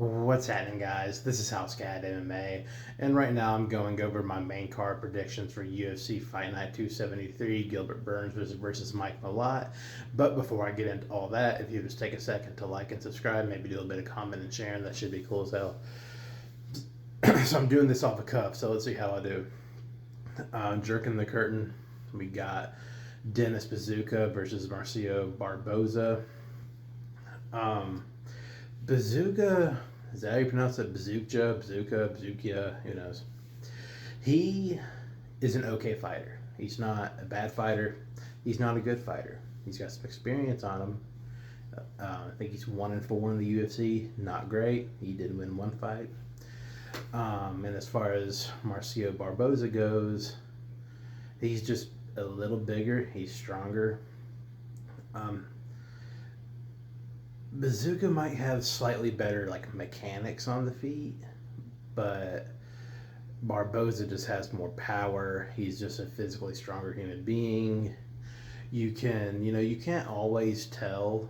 What's happening, guys? This is House Cat MMA, and right now I'm going over my main card predictions for UFC Fight Night 273, Gilbert Burns versus Mike Malott. But before I get into all that, if you just take a second to like and subscribe, maybe do a bit of comment and sharing, that should be cool as hell. So I'm doing this off the cuff, so let's see how I do. Jerking the curtain, we got Dennis Bazooka versus Marcio Barboza. Bazooka, is that how you pronounce it? Bazooka, who knows? He is an okay fighter. He's not a bad fighter. He's not a good fighter. He's got some experience on him. I think he's 1-4 in the UFC. Not great. He did win one fight. And as far as Marcio Barboza goes, he's just a little bigger. He's stronger. Bazooka might have slightly better mechanics on the feet, but Barboza just has more power. He's just a physically stronger human being. You can't always tell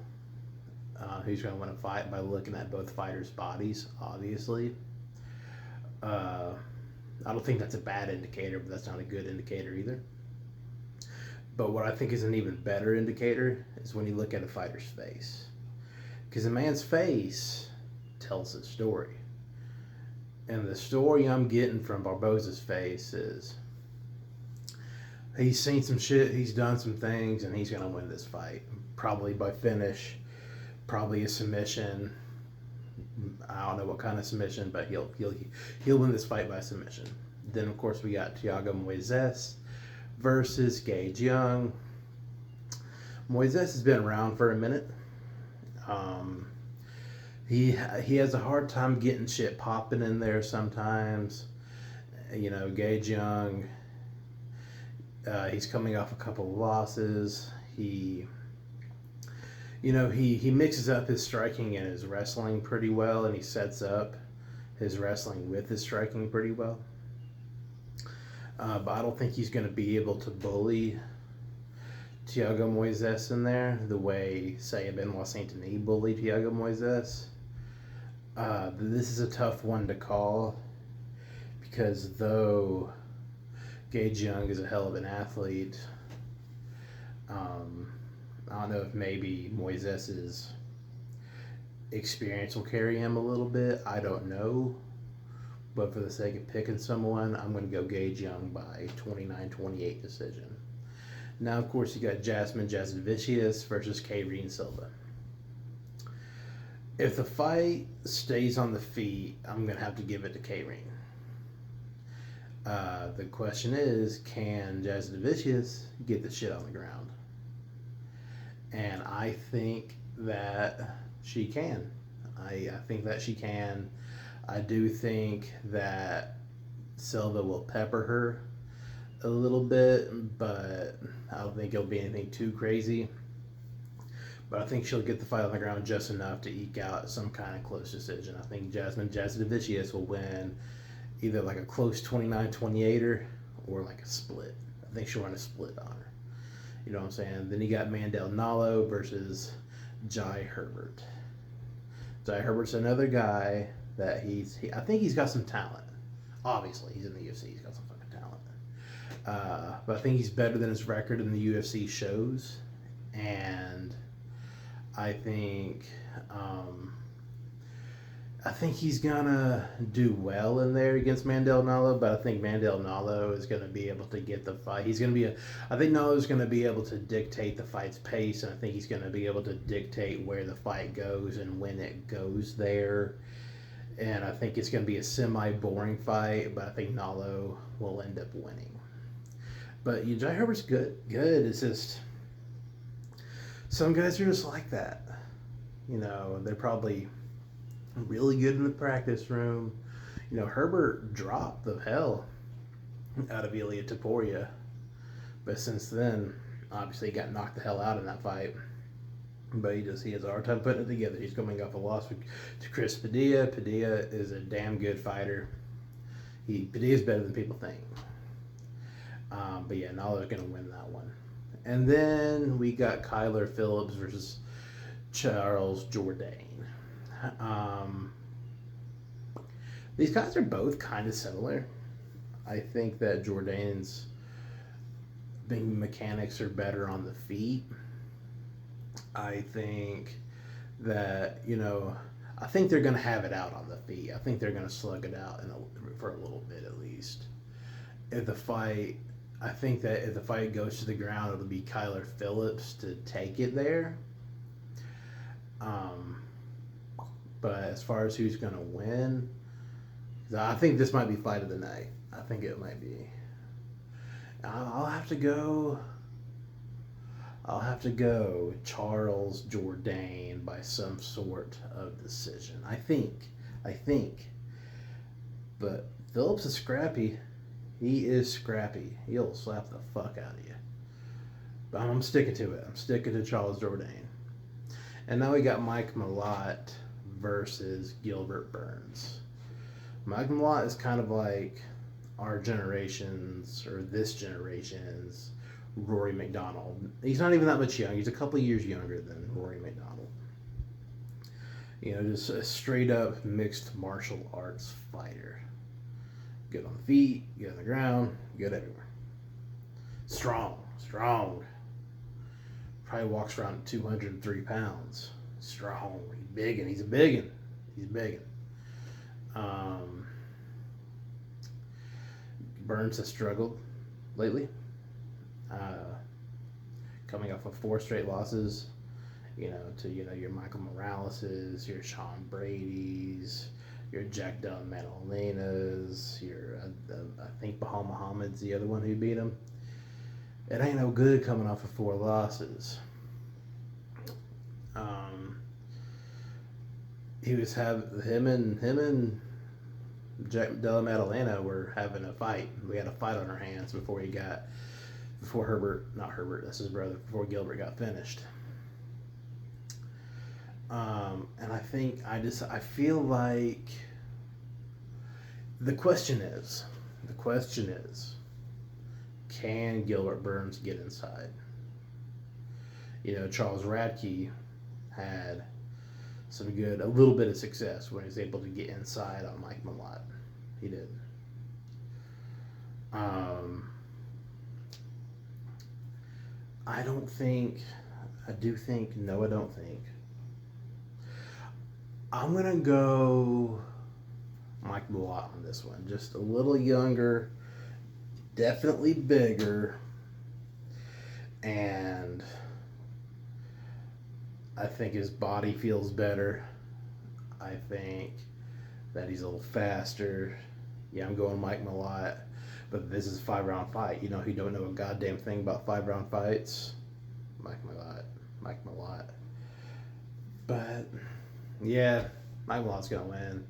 who's going to win a fight by looking at both fighters' bodies, obviously. I don't think that's a bad indicator, but that's not a good indicator either. But what I think is an even better indicator is when you look at a fighter's face. Because a man's face tells a story. And the story I'm getting from Barboza's face is he's seen some shit, he's done some things, and he's going to win this fight. Probably by finish, probably a submission. I don't know what kind of submission, but he'll win this fight by submission. Then, of course, we got Thiago Moises versus Gage Young. Moises has been around for a minute. He has a hard time getting shit popping in there sometimes. Gage Young, he's coming off a couple of losses. He mixes up his striking and his wrestling pretty well, and he sets up his wrestling with his striking pretty well. But I don't think he's going to be able to bully Thiago Moises in there the way, say, Benoit Saint-Denis bullied Thiago Moises. This is a tough one to call because though Gage Young is a hell of an athlete, I don't know if maybe Moises' experience will carry him a little bit. I don't know. But for the sake of picking someone, I'm going to go Gage Young by 29-28 decision. Now, of course, you got Jasmine Jasudavicius versus Kayreen Silva. If the fight stays on the feet, I'm going to have to give it to Kayreen. The question is, can Jasudavicius get the shit on the ground? And I think that she can. I think that she can. I do think that Silva will pepper her a little bit, but I don't think it'll be anything too crazy. But I think she'll get the fight on the ground just enough to eke out some kind of close decision. I think Jasmine Jasudavicius will win either a close 29-28 or a split. I think she'll run a split on her. You know what I'm saying? Then you got Mandel Nallo versus Jai Herbert. Jai Herbert's another guy that I think he's got some talent. Obviously, he's in the UFC. He's got some fucking talent. But I think he's better than his record in the UFC shows. And I think he's gonna do well in there against Mandel Nallo, but I think Mandel Nallo is gonna be able to get the fight. I think Nallo's gonna be able to dictate the fight's pace, and I think he's gonna be able to dictate where the fight goes and when it goes there. And I think it's gonna be a semi-boring fight, but I think Nallo will end up winning. But Jai Herbert's good. It's just some guys are just like that. They're probably really good in the practice room. Herbert dropped the hell out of Ilia Topuria. But since then, obviously he got knocked the hell out in that fight. But he has a hard time putting it together. He's coming off a loss to Chris Padilla. Padilla is a damn good fighter. Padilla's better than people think. But yeah, Nallo's going to win that one. And then we got Kyler Phillips versus Charles Jourdain. These guys are both kind of similar. I think that Jourdain's big mechanics are better on the feet. I think that, I think they're going to have it out on the feet. I think they're going to slug it out for a little bit at least. If the fight, I think that if the fight goes to the ground, it'll be Kyler Phillips to take it there. Um, but as far as who's going to win, I think this might be fight of the night. I think it might be. I'll have to go. I'll have to go Charles Jourdain by some sort of decision. I think. But Phillips is scrappy. He is scrappy. He'll slap the fuck out of you. But I'm sticking to it. I'm sticking to Charles Jourdain. And now we got Mike Malott versus Gilbert Burns. Mike Malott is kind of like our generation's, or this generation's, Rory McDonald. He's not even that much young. He's a couple years younger than Rory McDonald. Just a straight up mixed martial arts fighter. Good on the feet, good on the ground, good everywhere. Strong. Probably walks around 203 pounds. Strong. He's biggin'. He's a biggin'. Burns has struggled lately. Coming off of 4 straight losses, to your Michael Moraleses, your Sean Brady's, your Jack Della Maddalena's, your I think Bahal Muhammad's the other one who beat him. It ain't no good coming off of 4 losses. He was him and Jack Della Maddalena were having a fight. We had a fight on our hands before Herbert, that's his brother, before Gilbert got finished. And I feel like the question is, can Gilbert Burns get inside? Charles Radke had a little bit of success when he was able to get inside on Mike Malott. He did. I don't think. I'm going to go Mike Malott on this one. Just a little younger, definitely bigger, and I think his body feels better. I think that he's a little faster. Yeah, I'm going Mike Malott. But this is a 5-round fight. Who don't know a goddamn thing about 5-round fights? Mike Malott. But, yeah, Mike Malott's going to win.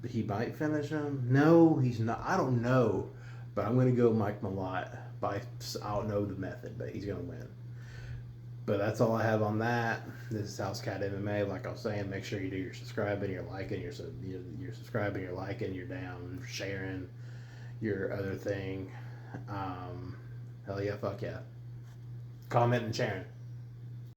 He might finish him. No, he's not. I don't know. But I'm going to go Mike Malott. I don't know the method, but he's going to win. But that's all I have on that. This is House Cat MMA. Like I was saying, make sure you do your subscribing, your liking, your subscribing, your liking, your down, sharing, your other thing. Hell yeah, fuck yeah. Comment and sharing.